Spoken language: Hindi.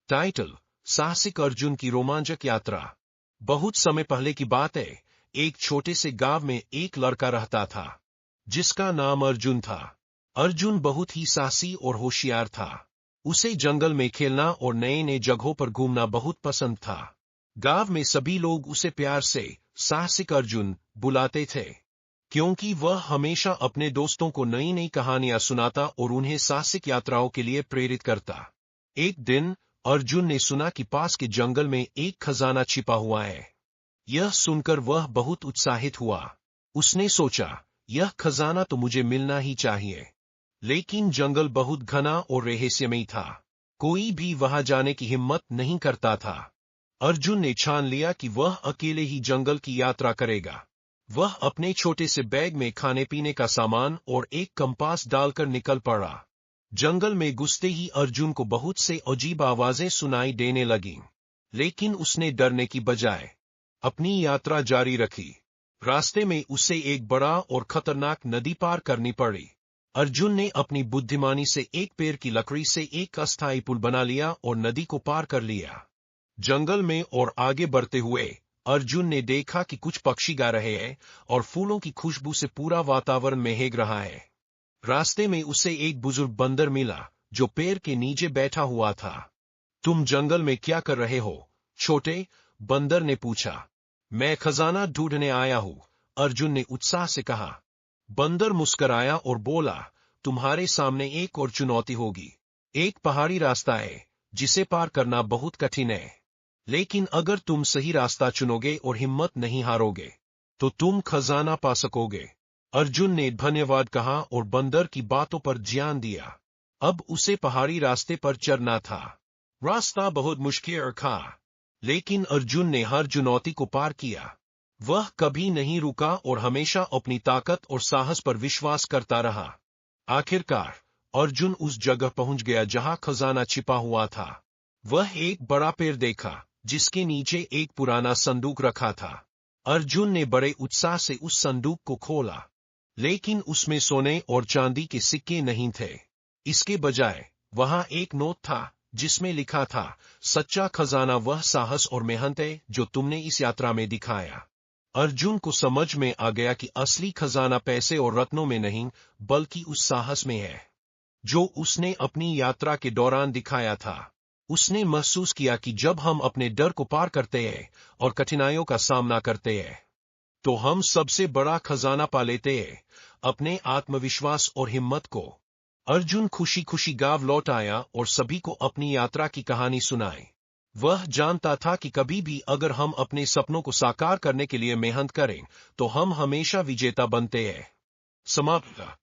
टाइटल: साहसिक अर्जुन की रोमांचक यात्रा। बहुत समय पहले की बात है। एक छोटे से गांव में एक लड़का रहता था, जिसका नाम अर्जुन था। अर्जुन बहुत ही साहसी और होशियार था। उसे जंगल में खेलना और नए नए जगहों पर घूमना बहुत पसंद था। गांव में सभी लोग उसे प्यार से साहसिक अर्जुन बुलाते थे, क्योंकि वह हमेशा अपने दोस्तों को नई नई कहानियां सुनाता और उन्हें साहसिक यात्राओं के लिए प्रेरित करता। एक दिन अर्जुन ने सुना कि पास के जंगल में एक खजाना छिपा हुआ है। यह सुनकर वह बहुत उत्साहित हुआ। उसने सोचा, यह खजाना तो मुझे मिलना ही चाहिए। लेकिन जंगल बहुत घना और रहस्यमयी था। कोई भी वहां जाने की हिम्मत नहीं करता था। अर्जुन ने ठान लिया कि वह अकेले ही जंगल की यात्रा करेगा। वह अपने छोटे से बैग में खाने पीने का सामान और एक कंपास डालकर निकल पड़ा। जंगल में घुसते ही अर्जुन को बहुत से अजीब आवाजें सुनाई देने लगीं, लेकिन उसने डरने की बजाय अपनी यात्रा जारी रखी। रास्ते में उसे एक बड़ा और खतरनाक नदी पार करनी पड़ी। अर्जुन ने अपनी बुद्धिमानी से एक पेड़ की लकड़ी से एक अस्थायी पुल बना लिया और नदी को पार कर लिया। जंगल में और आगे बढ़ते हुए अर्जुन ने देखा कि कुछ पक्षी गा रहे हैं और फूलों की खुशबू से पूरा वातावरण महक रहा है। रास्ते में उसे एक बुजुर्ग बंदर मिला, जो पेड़ के नीचे बैठा हुआ था। तुम जंगल में क्या कर रहे हो, छोटे? बंदर ने पूछा। मैं खजाना ढूंढने आया हूँ, अर्जुन ने उत्साह से कहा। बंदर मुस्कुराया और बोला, तुम्हारे सामने एक और चुनौती होगी। एक पहाड़ी रास्ता है, जिसे पार करना बहुत कठिन है। लेकिन अगर तुम सही रास्ता चुनोगे और हिम्मत नहीं हारोगे, तो तुम खजाना पा सकोगे। अर्जुन ने धन्यवाद कहा और बंदर की बातों पर ध्यान दिया। अब उसे पहाड़ी रास्ते पर चढ़ना था। रास्ता बहुत मुश्किल था, लेकिन अर्जुन ने हर चुनौती को पार किया। वह कभी नहीं रुका और हमेशा अपनी ताकत और साहस पर विश्वास करता रहा। आखिरकार अर्जुन उस जगह पहुंच गया जहां खजाना छिपा हुआ था। वह एक बड़ा पेड़ देखा, जिसके नीचे एक पुराना संदूक रखा था। अर्जुन ने बड़े उत्साह से उस संदूक को खोला, लेकिन उसमें सोने और चांदी के सिक्के नहीं थे। इसके बजाय वहां एक नोट था, जिसमें लिखा था, सच्चा खजाना वह साहस और मेहनत है जो तुमने इस यात्रा में दिखाया। अर्जुन को समझ में आ गया कि असली खजाना पैसे और रत्नों में नहीं, बल्कि उस साहस में है, जो उसने अपनी यात्रा के दौरान दिखाया था। उसने महसूस किया कि जब हम अपने डर को पार करते हैं और कठिनाइयों का सामना करते हैं, तो हम सबसे बड़ा खजाना पा लेते हैं, अपने आत्मविश्वास और हिम्मत को। अर्जुन खुशी खुशी गांव लौट आया और सभी को अपनी यात्रा की कहानी सुनाई। वह जानता था कि कभी भी अगर हम अपने सपनों को साकार करने के लिए मेहनत करें, तो हम हमेशा विजेता बनते हैं। समाप्त।